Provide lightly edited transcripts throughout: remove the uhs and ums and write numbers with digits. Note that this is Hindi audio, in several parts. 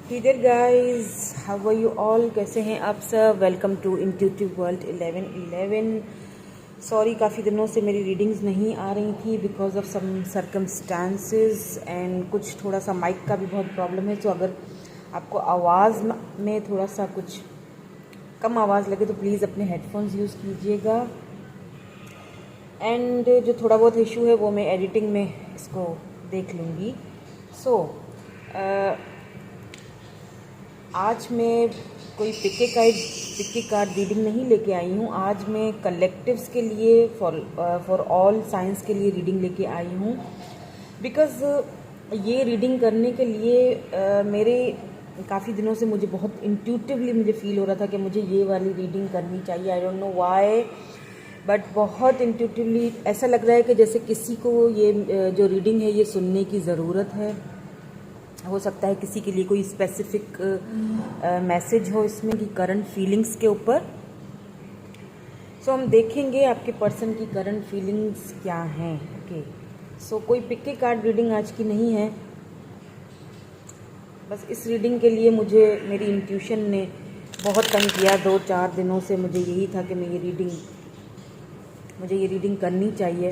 Hey there guys, how are you all? कैसे हैं आप सब? Welcome to intuitive world 1111। Sorry, काफ़ी दिनों से मेरी रीडिंग्स नहीं आ रही थी because of some circumstances and कुछ थोड़ा सा माइक का भी बहुत प्रॉब्लम है। तो अगर आपको आवाज़ में थोड़ा सा कुछ कम आवाज़ लगे तो प्लीज़ अपने हेडफोन्स यूज़ कीजिएगा। एंड जो थोड़ा बहुत इशू है वो मैं एडिटिंग में इसको देख लूँगी। आज मैं कोई पिके कार्ड रीडिंग नहीं लेके आई हूँ। आज मैं कलेक्टिव्स के लिए फॉर ऑल साइंस के लिए रीडिंग लेके आई हूँ। बिकॉज़ ये रीडिंग करने के लिए मेरे काफ़ी दिनों से मुझे बहुत इंट्यूटिवली मुझे फील हो रहा था कि मुझे ये वाली रीडिंग करनी चाहिए। I don't know why, but बहुत इंट्यूटिवली ऐसा लग रहा है कि जैसे किसी को ये जो रीडिंग है ये सुनने की ज़रूरत है। हो सकता है किसी के लिए कोई स्पेसिफिक मैसेज हो इसमें कि करंट फीलिंग्स के ऊपर। सो हम देखेंगे आपके पर्सन की करंट फीलिंग्स क्या हैं। ओके, सो कोई पिके कार्ड रीडिंग आज की नहीं है। बस इस रीडिंग के लिए मुझे मेरी इंट्यूशन ने बहुत तंग किया। 2-4 दिनों से मुझे यही था कि मुझे ये रीडिंग करनी चाहिए।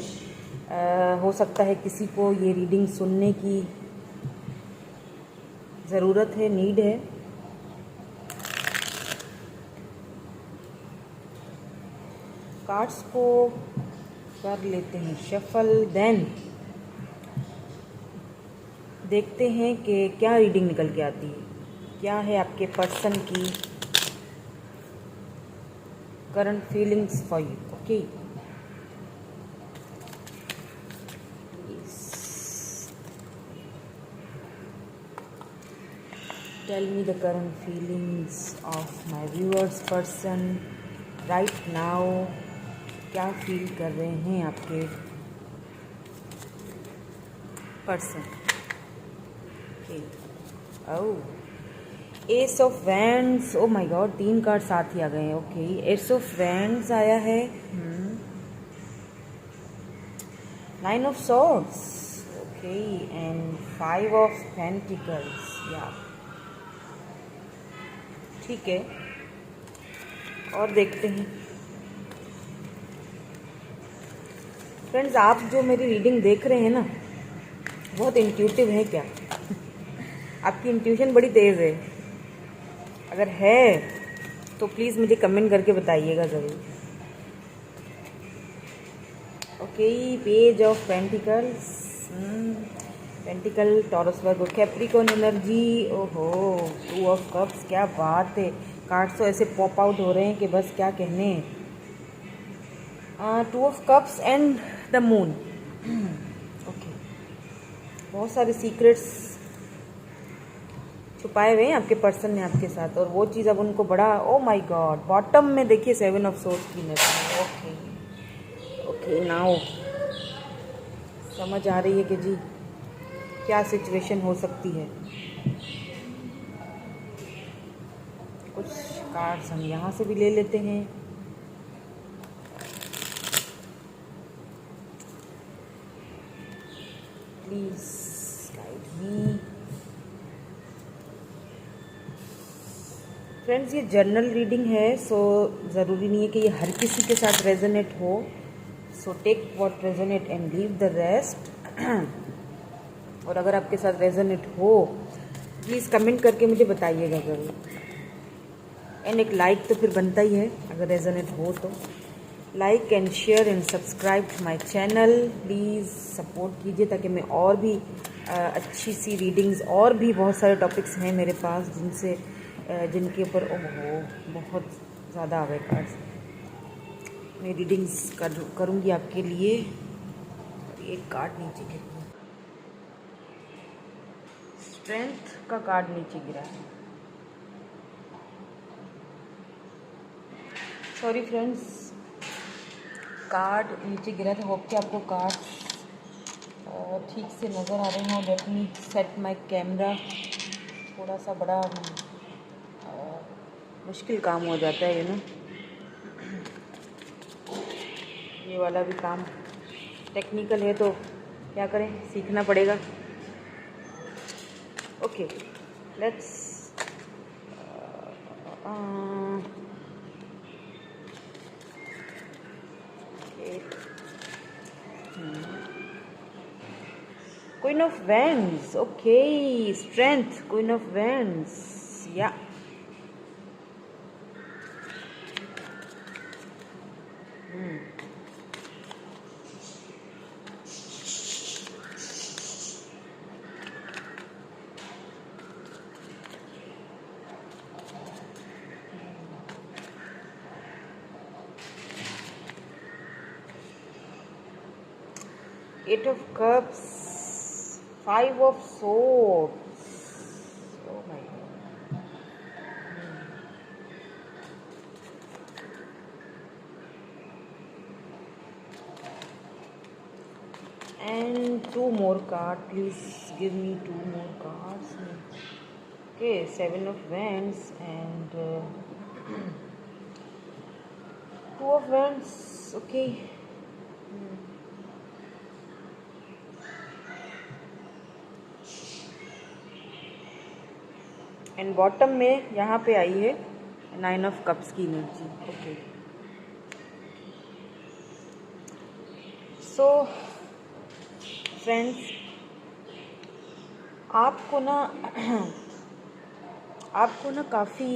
हो सकता है किसी को ये रीडिंग सुनने की ज़रूरत है, नीड है। कार्ड्स को कर लेते हैं शफल, देन देखते हैं कि क्या रीडिंग निकल के आती है। क्या है आपके पर्सन की current feelings for you. Okay, tell me the current feelings of my viewers person right now. क्या फील कर रहे हैं आपके person. Oh, ace of wands. Oh my god, 3 card साथ ही आ गए हैं। ओके, एस ऑफ वैंड्स आया है, 9 of swords, okay, and 5 of pentacles. या ठीक है, और देखते हैं फ्रेंड्स। आप जो मेरी रीडिंग देख रहे हैं ना, बहुत इंट्यूटिव है क्या? आपकी इंट्यूशन बड़ी तेज़ है। अगर है तो प्लीज़ मुझे कमेंट करके बताइएगा ज़रूर। Okay, page of pentacles, pentacle, taurus Virgo, Capricorn energy. ओहो, 2 ऑफ कप्स, क्या बात है। कार्ड्स तो ऐसे पॉप आउट हो रहे हैं कि बस क्या कहने। 2 of cups and the moon. Okay, बहुत सारे सीक्रेट्स छुपाए हुए हैं आपके पर्सन ने आपके साथ, और वो चीज़ अब उनको बड़ा, ओ माय गॉड, बॉटम में देखिए 7 ऑफ सोर्स की एनर्जी। ओके ओके, नाउ समझ आ रही है कि जी क्या सिचुएशन हो सकती है। कुछ कार्ड्स हम यहाँ से भी ले लेते हैं। Please guide me. फ्रेंड्स, ये जर्नल रीडिंग है, सो ज़रूरी नहीं है कि ये हर किसी के साथ रेजोनेट हो। So take what resonate and leave the rest. और अगर आपके साथ रेजोनेट हो प्लीज़ कमेंट करके मुझे बताइएगा ज़रूर। एंड एक लाइक तो फिर बनता ही है अगर रेजोनेट हो तो। Like and share and subscribe to my channel. Please support कीजिए ताकि मैं और भी अच्छी सी रीडिंग्स, और भी बहुत सारे टॉपिक्स हैं मेरे पास जिनके ऊपर ओहो बहुत ज़्यादा आ गए कार्ड्स। मैं रीडिंग्स करूँगी आपके लिए। एक कार्ड नीचे गिर गया, स्ट्रेंथ का कार्ड नीचे गिरा है। सॉरी फ्रेंड्स, कार्ड नीचे गिरा था। होप कि आपको कार्ड ठीक से नज़र आ रहे हों। Let me set my camera. थोड़ा सा बड़ा मुश्किल काम हो जाता है ना, ये वाला भी काम टेक्निकल है तो क्या करें, सीखना पड़ेगा। Okay, let's Queen of Wands. Okay, strength. Queen of Wands. Yeah. Eight of Cups. Five of Swords. Oh my God. And two more cards. Please give me two more cards. Okay, Seven of Wands and Two of Wands. Okay. And bottom में यहाँ पे आई है नाइन ऑफ कप्स की एनर्जी. ओके, सो फ्रेंड्स, आपको ना काफ़ी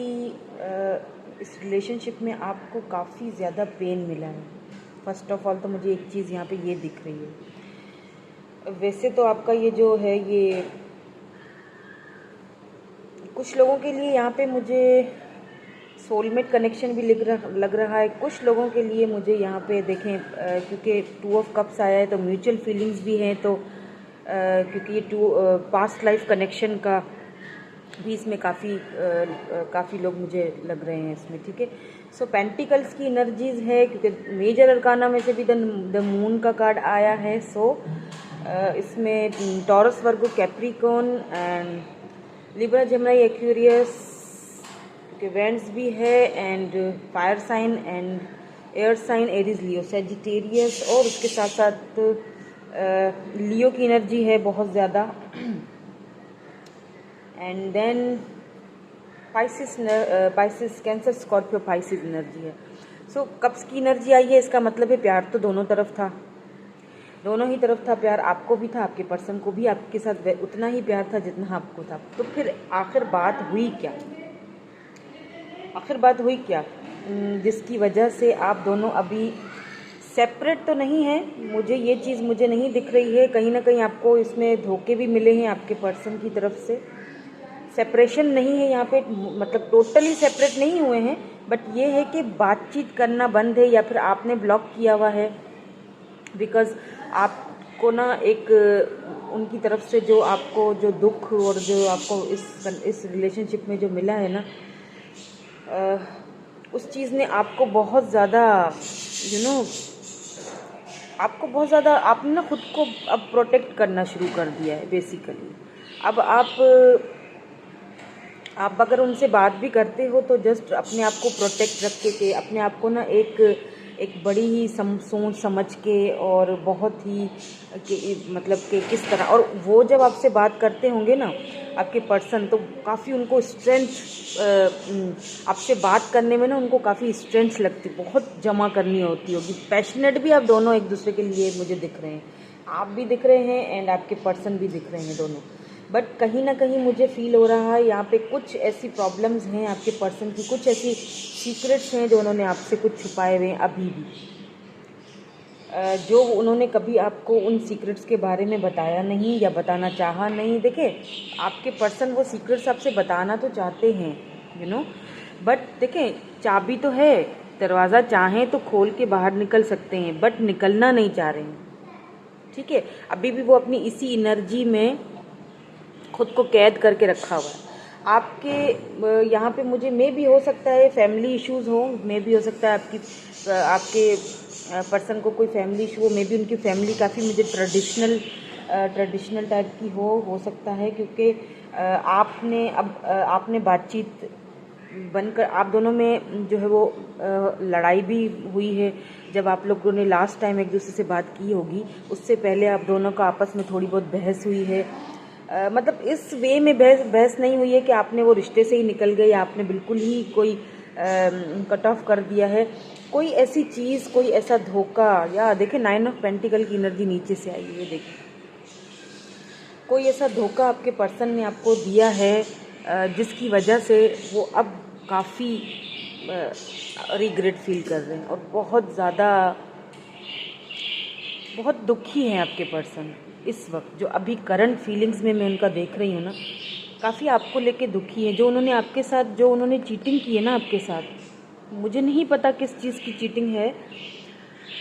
इस रिलेशनशिप में आपको काफ़ी ज़्यादा पेन मिला है. फर्स्ट ऑफ ऑल तो मुझे एक चीज़ यहाँ पे ये दिख रही है. वैसे तो आपका ये जो है, ये कुछ लोगों के लिए यहाँ पे मुझे सोलमेट कनेक्शन भी लग रहा है. कुछ लोगों के लिए मुझे यहाँ पे देखें, क्योंकि टू ऑफ कप्स आया है तो म्यूचुअल फीलिंग्स भी हैं, तो क्योंकि ये पास्ट लाइफ कनेक्शन का भी इसमें काफ़ी लोग मुझे लग रहे हैं इसमें. ठीक है, सो पेंटिकल्स की एनर्जीज है, क्योंकि मेजर अरकाना में से भी द मून का कार्ड आया है. सो इसमें Taurus, Virgo, Capricorn and Libra, Gemini, Aquarius के वेंट्स भी है, and fire sign and air sign Aries, Leo, Sagittarius, और उसके साथ साथ लियो की एनर्जी है बहुत ज़्यादा. And then Pisces, Cancer, Scorpio, Pisces energy है. सो कप्स की एनर्जी आई है, इसका मतलब है प्यार तो दोनों तरफ था, दोनों ही तरफ था प्यार. आपको भी था, आपके पर्सन को भी आपके साथ उतना ही प्यार था जितना आपको था. तो फिर आखिर बात हुई क्या, जिसकी वजह से आप दोनों अभी सेपरेट तो नहीं है. ये चीज़ मुझे नहीं दिख रही है. कहीं ना कहीं आपको इसमें धोखे भी मिले हैं आपके पर्सन की तरफ से. सेपरेशन नहीं है यहाँ पे, मतलब टोटली सेपरेट नहीं हुए हैं, बट ये है कि बातचीत करना बंद है, या फिर आपने ब्लॉक किया हुआ है. बिकॉज आपको ना एक उनकी तरफ से जो आपको जो दुख और जो आपको इस रिलेशनशिप में जो मिला है ना, उस चीज़ ने आपको बहुत ज़्यादा आपने ना खुद को अब प्रोटेक्ट करना शुरू कर दिया है बेसिकली. अब आप अगर उनसे बात भी करते हो तो जस्ट अपने आप को प्रोटेक्ट रख के अपने आप को ना एक बड़ी ही सोच समझ के, और बहुत ही मतलब कि किस तरह, और वो जब आपसे बात करते होंगे ना आपके पर्सन, तो काफ़ी उनको स्ट्रेंथ, आपसे बात करने में ना उनको काफ़ी स्ट्रेंथ लगती, बहुत जमा करनी होती होगी. पैशनेट भी आप दोनों एक दूसरे के लिए मुझे दिख रहे हैं, आप भी दिख रहे हैं एंड आपके पर्सन भी दिख रहे हैं दोनों. बट कहीं ना कहीं मुझे फील हो रहा है यहाँ पे कुछ ऐसी प्रॉब्लम्स हैं आपके पर्सन की, कुछ ऐसी सीक्रेट्स हैं जो उन्होंने आपसे कुछ छुपाए हुए हैं अभी भी, जो उन्होंने कभी आपको उन सीक्रेट्स के बारे में बताया नहीं या बताना चाहा नहीं. देखिए, आपके पर्सन वो सीक्रेट्स आपसे बताना तो चाहते हैं बट देखिए, चाबी तो है, दरवाज़ा चाहें तो खोल के बाहर निकल सकते हैं, बट निकलना नहीं चाह रहे हैं. ठीक है, अभी भी वो अपनी इसी एनर्जी में खुद को कैद करके रखा हुआ है. आपके यहाँ पे मुझे भी हो सकता है फैमिली इश्यूज़ हो, भी हो सकता है आपके पर्सन को कोई फैमिली इशू हो, भी उनकी फैमिली काफ़ी मुझे ट्रेडिशनल टाइप की हो सकता है, क्योंकि आपने बातचीत बंद कर, आप दोनों में जो है वो लड़ाई भी हुई है. जब आप लोगों ने लास्ट टाइम एक दूसरे से बात की होगी, उससे पहले आप दोनों का आपस में थोड़ी बहुत बहस हुई है. मतलब इस वे में बहस नहीं हुई है कि आपने वो रिश्ते से ही निकल गए या आपने बिल्कुल ही कोई कट ऑफ कर दिया है। कोई ऐसी चीज़, कोई ऐसा धोखा, या देखिए 9 ऑफ पेंटिकल की एनर्जी नीचे से आई है, देखिए कोई ऐसा धोखा आपके पर्सन ने आपको दिया है जिसकी वजह से वो अब काफ़ी रिग्रेट फील कर रहे हैं और बहुत ज़्यादा, बहुत दुखी हैं आपके पर्सन इस वक्त। जो अभी करंट फीलिंग्स में मैं उनका देख रही हूँ ना, काफ़ी आपको लेके दुखी है। जो उन्होंने आपके साथ, जो उन्होंने चीटिंग की है ना आपके साथ, मुझे नहीं पता किस चीज़ की चीटिंग है,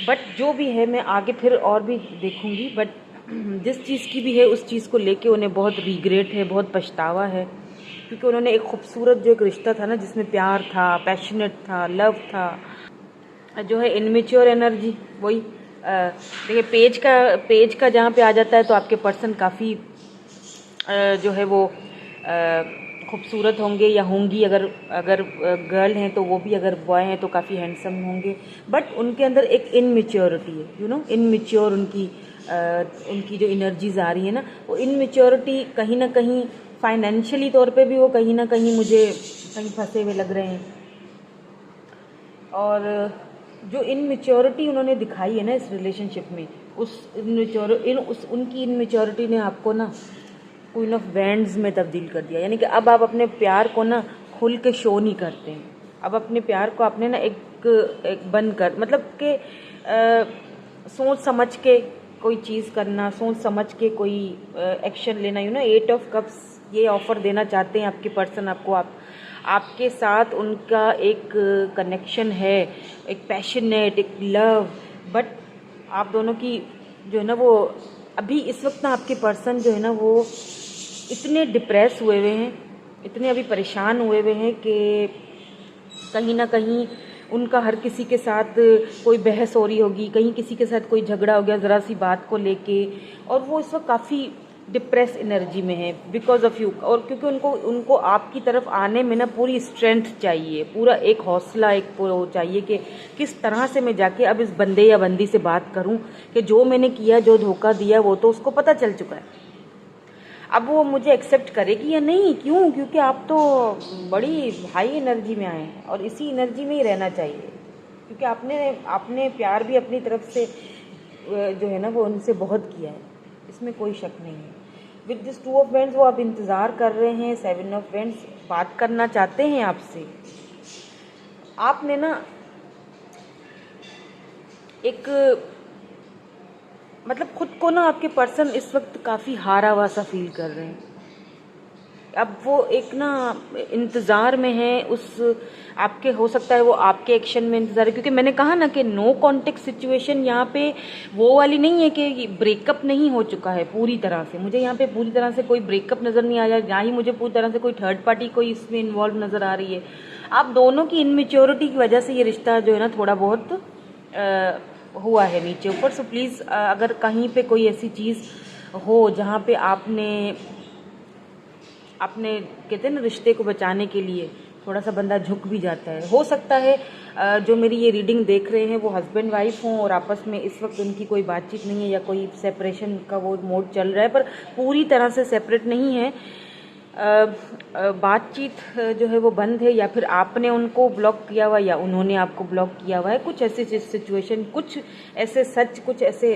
बट जो भी है मैं आगे फिर और भी देखूंगी। बट जिस चीज़ की भी है उस चीज़ को लेके उन्हें बहुत रिग्रेट है, बहुत पछतावा है, क्योंकि उन्होंने एक खूबसूरत जो एक रिश्ता था ना, जिसमें प्यार था, पैशनेट था, लव था, जो है इनमेच्योर एनर्जी वही। देखिए पेज का जहाँ पे आ जाता है तो आपके पर्सन काफ़ी जो है वो खूबसूरत होंगे या होंगी। अगर गर्ल हैं तो वो भी, अगर बॉय हैं तो काफ़ी हैंडसम होंगे, बट उनके अंदर एक इनमेच्योरिटी है, इनमेच्योर उनकी जो एनर्जीज आ रही है ना, वो इनमेच्योरिटी कहीं ना कहीं फाइनेंशियली तौर पे भी वो कहीं ना कहीं मुझे कहीं फंसे हुए लग रहे हैं। और जो इनमेच्योरिटी उन्होंने दिखाई है ना इस रिलेशनशिप में, उनकी इनमेच्योरिटी ने आपको ना क्वीन ऑफ वैंड्स में तब्दील कर दिया। यानी कि अब आप अपने प्यार को ना खुल के शो नहीं करते हैं। अब अपने प्यार को आपने ना एक बंद कर, मतलब कि सोच समझ के कोई चीज़ करना, सोच समझ के कोई एक्शन लेना। 8 ऑफ कप्स ये ऑफर देना चाहते हैं आपके पर्सन आपको। आपके साथ उनका एक कनेक्शन है, एक पैशनेट, एक लव, बट आप दोनों की जो है ना वो अभी इस वक्त ना आपके पर्सन जो है ना वो इतने डिप्रेस हुए हुए हैं, इतने अभी परेशान हुए हुए हैं कि कहीं ना कहीं उनका हर किसी के साथ कोई बहस हो रही होगी, कहीं किसी के साथ कोई झगड़ा हो गया ज़रा सी बात को लेके, और वो इस वक्त काफ़ी डिप्रेस एनर्जी में है बिकॉज ऑफ यू। और क्योंकि उनको आपकी तरफ आने में ना पूरी स्ट्रेंथ चाहिए, पूरा एक हौसला, एक वो चाहिए कि किस तरह से मैं जाके अब इस बंदे या बंदी से बात करूं कि जो मैंने किया, जो धोखा दिया, वो तो उसको पता चल चुका है, अब वो मुझे एक्सेप्ट करेगी या नहीं। क्यों? क्योंकि आप तो बड़ी हाई एनर्जी में आए हैं और इसी एनर्जी में ही रहना चाहिए, क्योंकि आपने प्यार भी अपनी तरफ से जो है ना वो उनसे बहुत किया है, इसमें कोई शक नहीं है। विद दिस 2 ऑफ वेंड्स वो आप इंतज़ार कर रहे हैं, 7 ऑफ वेंड्स बात करना चाहते हैं आपसे। आपने ना एक मतलब खुद को ना, आपके पर्सन इस वक्त काफ़ी हारा हुआ सा फील कर रहे हैं। अब वो एक ना इंतज़ार में है उस आपके, हो सकता है वो आपके एक्शन में इंतज़ार है, क्योंकि मैंने कहा ना कि नो कॉन्टेक्ट सिचुएशन यहाँ पे वो वाली नहीं है कि ब्रेकअप नहीं हो चुका है पूरी तरह से। मुझे यहाँ पे पूरी तरह से कोई ब्रेकअप नज़र नहीं आया, ना ही मुझे पूरी तरह से कोई थर्ड पार्टी कोई इसमें इन्वॉल्व नज़र आ रही है। आप दोनों की इनमेच्योरिटी की वजह से ये रिश्ता जो है ना थोड़ा बहुत हुआ है नीचे ऊपर। सो प्लीज़ अगर कहीं पे कोई ऐसी चीज़ हो जहाँ पे आपने कहते हैं ना रिश्ते को बचाने के लिए थोड़ा सा बंदा झुक भी जाता है। हो सकता है जो मेरी ये रीडिंग देख रहे हैं वो हस्बैंड वाइफ हों और आपस में इस वक्त उनकी कोई बातचीत नहीं है या कोई सेपरेशन का वो मोड चल रहा है, पर पूरी तरह से सेपरेट नहीं है। बातचीत जो है वो बंद है, या फिर आपने उनको ब्लॉक किया हुआ या उन्होंने आपको ब्लॉक किया हुआ है। कुछ ऐसे सिचुएशन, कुछ ऐसे सच, कुछ ऐसे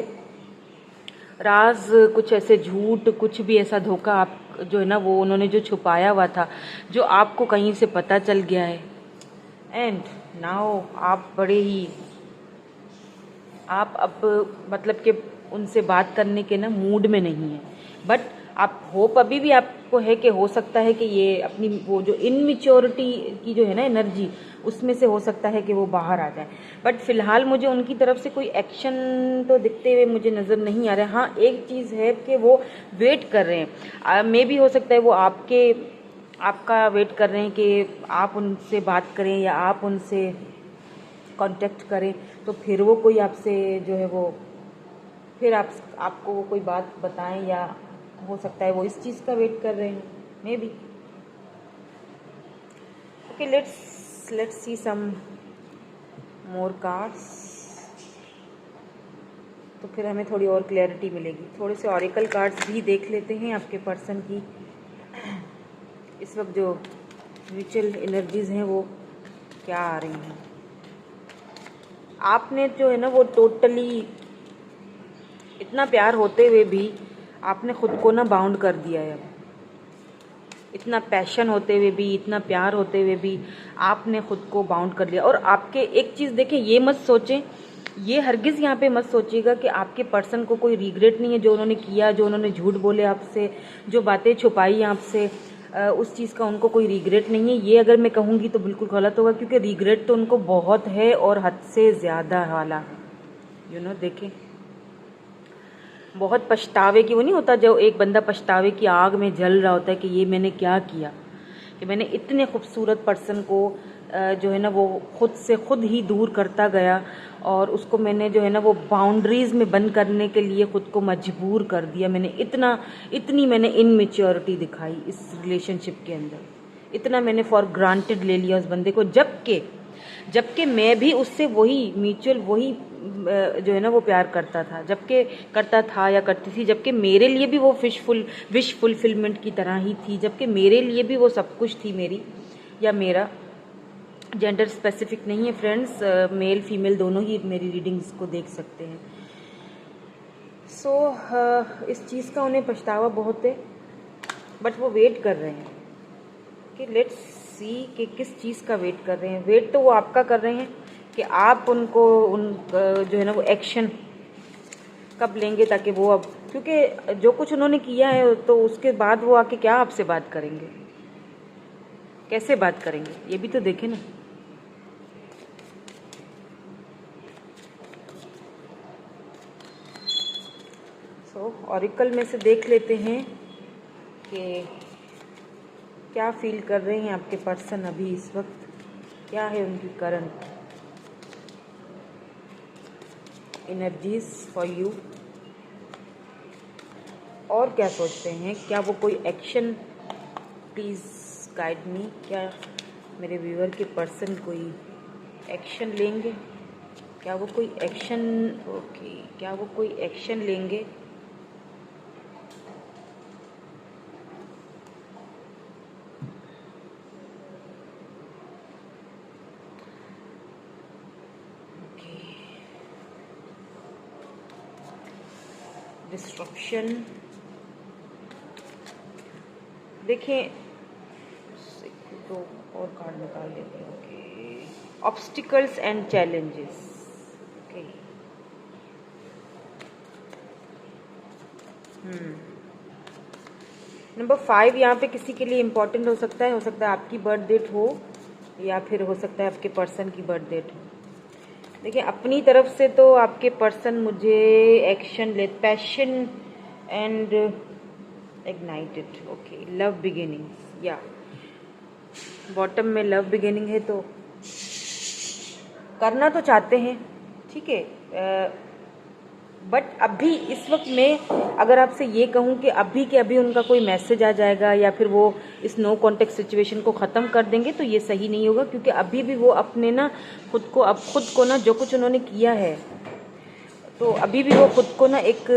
राज, कुछ ऐसे झूठ, कुछ भी ऐसा धोखा आप जो है ना वो उन्होंने जो छुपाया हुआ था, जो आपको कहीं से पता चल गया है। एंड नाउ आप अब मतलब कि उनसे बात करने के ना मूड में नहीं है, बट आप होप अभी भी आपको है कि हो सकता है कि ये अपनी वो जो इनमेच्योरिटी की जो है ना एनर्जी, उसमें से हो सकता है कि वो बाहर आ जाए। बट फिलहाल मुझे उनकी तरफ से कोई एक्शन तो दिखते हुए मुझे नज़र नहीं आ रहा है। हाँ, एक चीज़ है कि वो वेट कर रहे हैं, मे भी हो सकता है वो आपका वेट कर रहे हैं कि आप उनसे बात करें या आप उनसे कांटेक्ट करें, तो फिर वो कोई आपसे जो है वो फिर आपको वो कोई बात बताएं, या हो सकता है वो इस चीज़ का वेट कर रहे हैं, maybe. Okay, let's see some more cards. तो फिर हमें थोड़ी और क्लैरिटी मिलेगी। थोड़े से ऑरिकल कार्ड्स भी देख लेते हैं आपके पर्सन की इस वक्त जो म्यूचुअल एनर्जीज़ हैं वो क्या आ रही हैं। आपने जो है ना वो टोटली इतना प्यार होते हुए भी आपने खुद को ना बाउंड कर दिया है। इतना पैशन होते हुए भी, इतना प्यार होते हुए भी आपने खुद को बाउंड कर लिया। और आपके एक चीज़ देखें, ये मत सोचें, ये हरगिज़ यहाँ पे मत सोचिएगा कि आपके पर्सन को कोई रिग्रेट नहीं है जो उन्होंने किया, जो उन्होंने झूठ बोले आपसे, जो बातें छुपाई आपसे, उस चीज़ का उनको कोई रिग्रेट नहीं है। ये अगर मैं कहूँगी तो बिल्कुल गलत होगा, क्योंकि रिग्रेट तो उनको बहुत है और हद से ज़्यादा वाला। देखें, बहुत पछतावे की, वो नहीं होता जो एक बंदा पछतावे की आग में जल रहा होता है कि ये मैंने क्या किया, कि मैंने इतने खूबसूरत पर्सन को जो है ना वो खुद से खुद ही दूर करता गया और उसको मैंने जो है ना वो बाउंड्रीज़ में बंद करने के लिए खुद को मजबूर कर दिया। मैंने इतनी मैंने इनमेच्योरिटी दिखाई इस रिलेशनशिप के अंदर, इतना मैंने फॉर ग्रांटेड ले लिया उस बंदे को, जबकि मैं भी उससे वही म्यूचुअल वही जो है ना वो प्यार करता था, जबकि करता था या करती थी, जबकि मेरे लिए भी वो विश फुलफिलमेंट की तरह ही थी, जबकि मेरे लिए भी वो सब कुछ थी मेरी या मेरा। जेंडर स्पेसिफिक नहीं है फ्रेंड्स, मेल फीमेल दोनों ही मेरी रीडिंग्स को देख सकते हैं। इस चीज़ का उन्हें पछतावा बहुत है, बट वो वेट कर रहे हैं कि लेट्स सी कि किस चीज़ का वेट कर रहे हैं। वेट तो वो आपका कर रहे हैं कि आप उनको जो है ना वो एक्शन कब लेंगे, ताकि वो अब, क्योंकि जो कुछ उन्होंने किया है तो उसके बाद वो आके क्या आपसे बात करेंगे, कैसे बात करेंगे, ये भी तो देखें ना। ऑरिकल में से देख लेते हैं कि क्या फील कर रहे हैं आपके पर्सन अभी इस वक्त, क्या है उनकी करंट एनर्जीज फॉर यू, और क्या सोचते हैं, क्या वो कोई एक्शन, प्लीज़ गाइड मी, क्या मेरे व्यूअर के पर्सन कोई एक्शन लेंगे, क्या वो कोई एक्शन, ओके, क्या वो कोई एक्शन लेंगे। डिस्ट्रप्शन, देखिए तो और कार्ड निकाल लेते हैं। Okay, obstacles and challenges, okay, number 5 यहाँ पे किसी के लिए इम्पोर्टेंट हो सकता है आपकी बर्थ डेट हो या फिर हो सकता है आपके पर्सन की बर्थ डेट हो। देखिए, अपनी तरफ से तो आपके पर्सन मुझे एक्शन ले, passion and ignited, okay, love beginnings, या बॉटम में लव बिगिनिंग है तो करना तो चाहते हैं, ठीक है, बट अभी इस वक्त मैं अगर आपसे ये कहूँ कि अभी के अभी उनका कोई मैसेज आ जाएगा या फिर वो इस नो कॉन्टेक्ट सिचुएशन को ख़त्म कर देंगे, तो ये सही नहीं होगा, क्योंकि अभी भी वो अपने ना खुद को ना जो कुछ उन्होंने किया है, तो अभी भी वो खुद को ना एक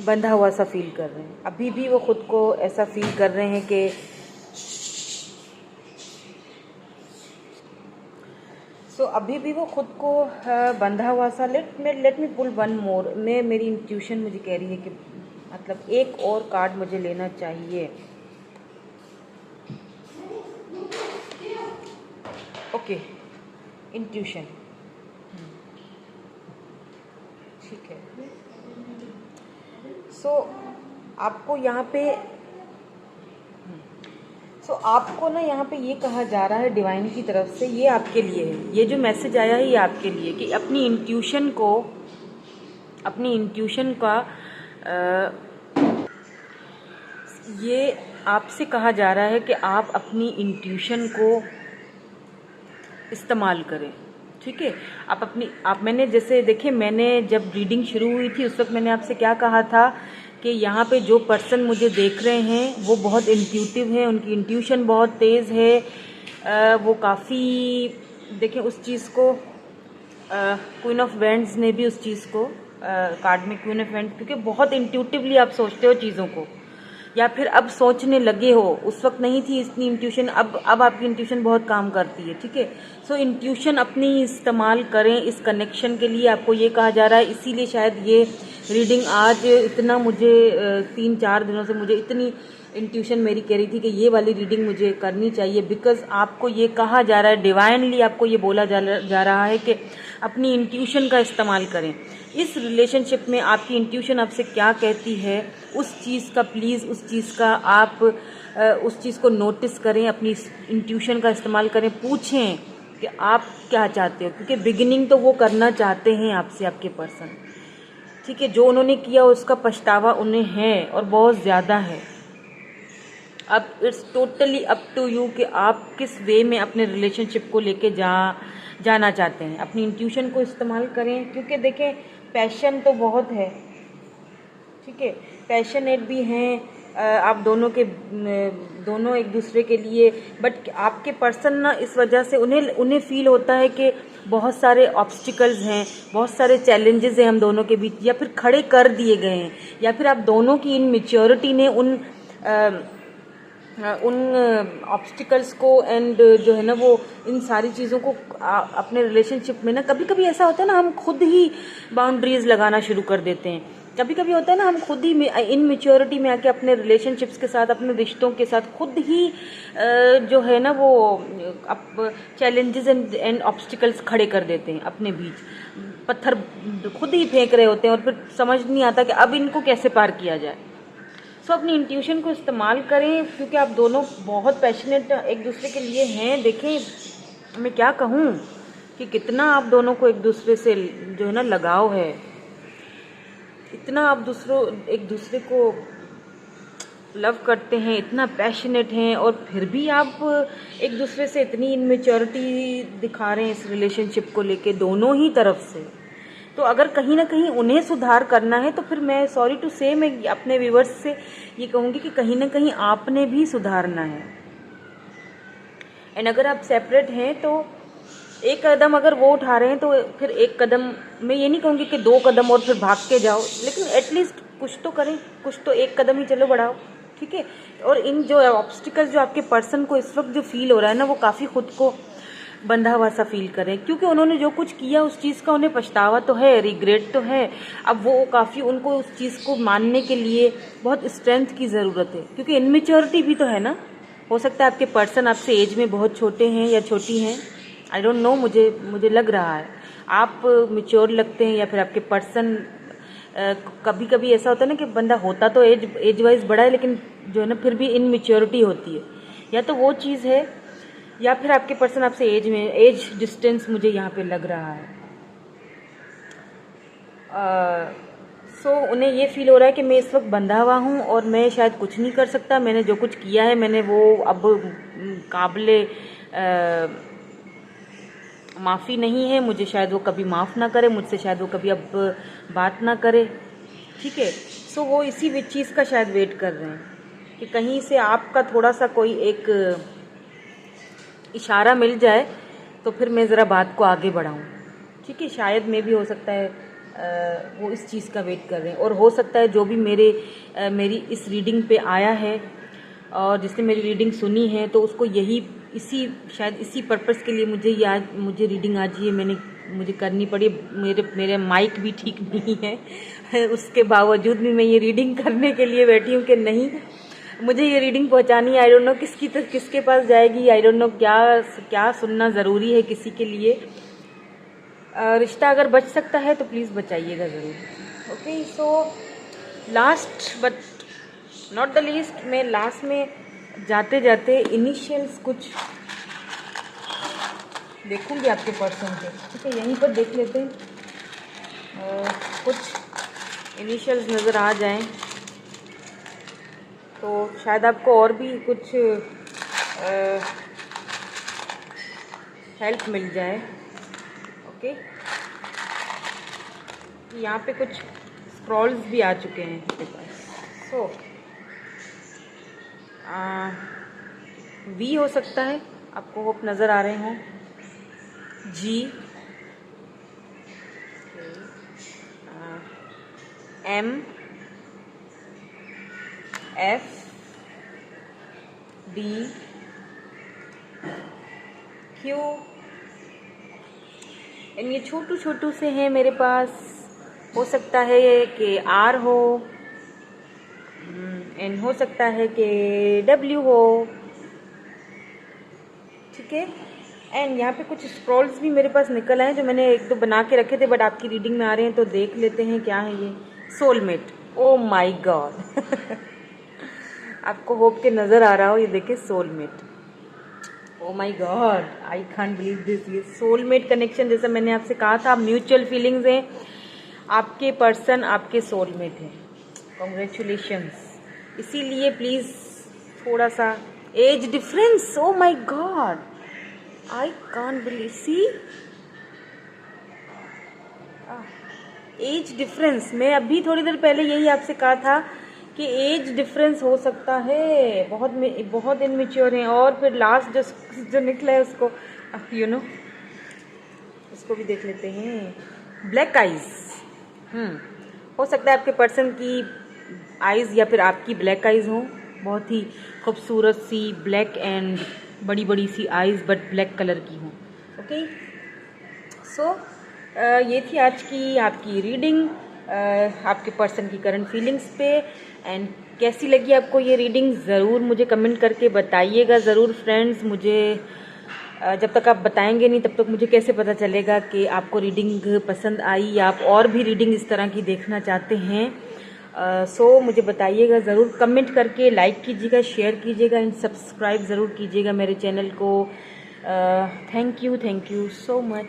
बंधा हुआ सा फील कर रहे हैं। अभी भी वो खुद को ऐसा फील कर रहे हैं कि अभी भी वो खुद को बंधा हुआ सा। Let me pull one more. मेरी इंट्यूशन मुझे कह रही है कि मतलब एक और कार्ड मुझे लेना चाहिए। ओके, इंट्यूशन, ठीक है। आपको यहाँ पे आपको ना यहाँ पे ये कहा जा रहा है डिवाइन की तरफ से, ये आपके लिए है, ये जो मैसेज आया है ये आपके लिए, कि अपनी इंट्यूशन का ये आपसे कहा जा रहा है कि आप अपनी इंट्यूशन को इस्तेमाल करें, ठीक है। मैंने जैसे देखिए, मैंने जब रीडिंग शुरू हुई थी उस वक्त मैंने आपसे क्या कहा था कि यहाँ पे जो पर्सन मुझे देख रहे हैं वो बहुत इंट्यूटिव है, उनकी इंट्यूशन बहुत तेज़ है। वो काफ़ी, देखें उस चीज़ को क्वीन ऑफ वैंड्स ने भी उस चीज़ को कार्ड में क्वीन ऑफ वैंड्स, क्योंकि बहुत इंट्यूटिवली आप सोचते हो चीज़ों को, या फिर अब सोचने लगे हो, उस वक्त नहीं थी इतनी इंट्यूशन, अब आपकी इंट्यूशन बहुत काम करती है, ठीक है। सो इंट्यूशन अपनी इस्तेमाल करें इस कनेक्शन के लिए, आपको ये कहा जा रहा है। इसीलिए शायद ये रीडिंग आज इतना मुझे 3-4 दिनों से मुझे इतनी इंट्यूशन मेरी कह रही थी कि ये वाली रीडिंग मुझे करनी चाहिए, बिकॉज आपको ये कहा जा रहा है, डिवाइनली आपको ये बोला जा रहा है कि अपनी इंट्यूशन का इस्तेमाल करें। इस रिलेशनशिप में आपकी इंट्यूशन आपसे क्या कहती है, उस चीज़ का प्लीज़, उस चीज़ का आप उस चीज़ को नोटिस करें, अपनी इंट्यूशन का इस्तेमाल करें, पूछें कि आप क्या चाहते हो, क्योंकि बिगिनिंग तो वो करना चाहते हैं आपसे, आपके पर्सन, ठीक है। जो उन्होंने किया उसका पछतावा उन्हें है और बहुत ज़्यादा है। अब it's totally up to you कि आप किस वे में अपने रिलेशनशिप को लेके जाना चाहते हैं। अपनी इंट्यूशन को इस्तेमाल करें, क्योंकि देखें पैशन तो बहुत है, ठीक है, पैशनेट भी हैं आप दोनों एक दूसरे के लिए, बट आपके पर्सन ना इस वजह से उन्हें फील होता है कि बहुत सारे ऑब्स्टिकल्स हैं, बहुत सारे चैलेंजेस हैं हम दोनों के बीच, या फिर खड़े कर दिए गए हैं, या फिर आप दोनों की इनमेच्योरिटी ने उन ऑब्स्टिकल्स को एंड जो है ना वो इन सारी चीज़ों को अपने रिलेशनशिप में ना, कभी कभी ऐसा होता है ना हम खुद ही बाउंड्रीज लगाना शुरू कर देते हैं। कभी कभी होता है ना हम खुद ही इनमेच्योरिटी में आके अपने रिलेशनशिप्स के साथ, अपने रिश्तों के साथ खुद ही जो है ना वो चैलेंजेस एंड ऑब्स्टिकल्स खड़े कर देते हैं, अपने बीच पत्थर खुद ही फेंक रहे होते हैं, और फिर समझ नहीं आता कि अब इनको कैसे पार किया जाए। सो अपनी इंट्यूशन को इस्तेमाल करें, क्योंकि आप दोनों बहुत पैशनेट एक दूसरे के लिए हैं। देखें मैं क्या कहूँ कि कितना आप दोनों को एक दूसरे से जो है ना लगाव है, इतना आप एक दूसरे को लव करते हैं, इतना पैशनेट हैं, और फिर भी आप एक दूसरे से इतनी इनमेच्योरिटी दिखा रहे हैं इस रिलेशनशिप को लेके, दोनों ही तरफ से। तो अगर कहीं ना कहीं उन्हें सुधार करना है तो फिर मैं सॉरी टू से मैं अपने व्यूवर्स से ये कहूँगी कि कहीं ना कहीं आपने भी सुधारना है। एंड अगर आप सेपरेट हैं तो एक कदम अगर वो उठा रहे हैं तो फिर एक कदम, मैं ये नहीं कहूँगी कि 2 कदम और फिर भाग के जाओ, लेकिन एटलीस्ट कुछ तो करें, कुछ तो एक कदम ही चलो बढ़ाओ, ठीक है। और इन जो ऑब्स्टिकल्स जो आपके पर्सन को इस वक्त जो फील हो रहा है ना, वो काफ़ी खुद को बंधा हुआ सा फील करें, क्योंकि उन्होंने जो कुछ किया उस चीज़ का उन्हें पछतावा तो है, रिग्रेट तो है। अब वो काफ़ी उनको उस चीज़ को मानने के लिए बहुत स्ट्रेंथ की ज़रूरत है, क्योंकि इनमेच्योरिटी भी तो है ना। हो सकता है आपके पर्सन आपसे एज में बहुत छोटे हैं या छोटी हैं, आई डोंट नो, मुझे लग रहा है आप मेच्योर लगते हैं, या फिर आपके पर्सन कभी कभी ऐसा होता है ना कि बंदा होता तो एज वाइज बड़ा है, लेकिन जो है ना फिर भी इनमेच्योरिटी होती है, या तो वो चीज़ है, या फिर आपके पर्सन आपसे एज डिस्टेंस मुझे यहाँ पे लग रहा है। सो उन्हें ये फील हो रहा है कि मैं इस वक्त बंधा हुआ हूँ और मैं शायद कुछ नहीं कर सकता, मैंने जो कुछ किया है मैंने वो अब काबिले माफ़ी नहीं है, मुझे शायद वो कभी माफ़ ना करे, मुझसे शायद वो कभी अब बात ना करे, ठीक है। सो वो इसी चीज़ का शायद वेट कर रहे हैं कि कहीं से आपका थोड़ा सा कोई एक इशारा मिल जाए तो फिर मैं ज़रा बात को आगे बढ़ाऊँ, ठीक है। शायद में भी हो सकता है वो इस चीज़ का वेट कर रहे हैं, और हो सकता है जो भी मेरी इस रीडिंग पे आया है और जिसने मेरी रीडिंग सुनी है तो उसको शायद इसी पर्पस के लिए मुझे रीडिंग आज ही मुझे करनी पड़ी। मेरे माइक भी ठीक नहीं है उसके बावजूद भी मैं ये रीडिंग करने के लिए बैठी हूँ कि नहीं, मुझे ये रीडिंग पहुंचानी है। आई डोंट नो किसके पास जाएगी, आई डोंट नो क्या सुनना ज़रूरी है किसी के लिए। रिश्ता अगर बच सकता है तो प्लीज़ बचाइएगा ज़रूर। Okay, so last but not the least, मैं लास्ट में जाते जाते इनिशियल्स कुछ देखूंगी आपके पर्सन के, ठीक है। यहीं पर देख लेते हैं, कुछ इनिशियल्स नज़र आ जाएं तो शायद आपको और भी कुछ हेल्प मिल जाए। ओके, यहाँ पे कुछ स्क्रॉल्स भी आ चुके हैं आपके पास। सो वी हो सकता है, आपको होप नज़र आ रहे हों, जी, M F D Q, and ये छोटू छोटू से हैं मेरे पास, हो सकता है कि R हो, एंड हो सकता है कि W हो, ठीक है। एंड यहाँ पे कुछ स्क्रॉल्स भी मेरे पास निकल आए जो मैंने एक दो बना के रखे थे बट आपकी रीडिंग में आ रहे हैं, तो देख लेते हैं क्या है ये। सोलमेट, ओ माय गॉड आपको होप के नज़र आ रहा हो, ये देखिए soulmate, O my god, I can't believe this. ये सोलमेट कनेक्शन, जैसा मैंने आपसे कहा था, म्यूचुअल फीलिंग्स हैं, आपके पर्सन आपके सोलमेट हैं, कॉन्ग्रेचुलेशंस। इसीलिए प्लीज़ थोड़ा सा age difference, oh my god, I can't believe, see age difference. मैं अभी थोड़ी देर पहले यही आपसे कहा था कि एज डिफरेंस हो सकता है, बहुत इनमेच्योर हैं। और फिर लास्ट जो निकला है उसको यू नो उसको भी देख लेते हैं, ब्लैक आइज। हो सकता है आपके पर्सन की आइज़ या फिर आपकी ब्लैक आइज़ हो, बहुत ही खूबसूरत सी ब्लैक एंड बड़ी बड़ी सी आइज़ बट ब्लैक कलर की हो। ओके, सो ये थी आज की आपकी रीडिंग आपके पर्सन की करंट फीलिंग्स पे। एंड कैसी लगी आपको ये रीडिंग, ज़रूर मुझे कमेंट करके बताइएगा ज़रूर फ्रेंड्स। मुझे जब तक आप बताएंगे नहीं तब तक मुझे कैसे पता चलेगा कि आपको रीडिंग पसंद आई या आप और भी रीडिंग इस तरह की देखना चाहते हैं। सो मुझे बताइएगा ज़रूर कमेंट करके, लाइक कीजिएगा, शेयर कीजिएगा एंड सब्सक्राइब ज़रूर कीजिएगा मेरे चैनल को। Thank you so much.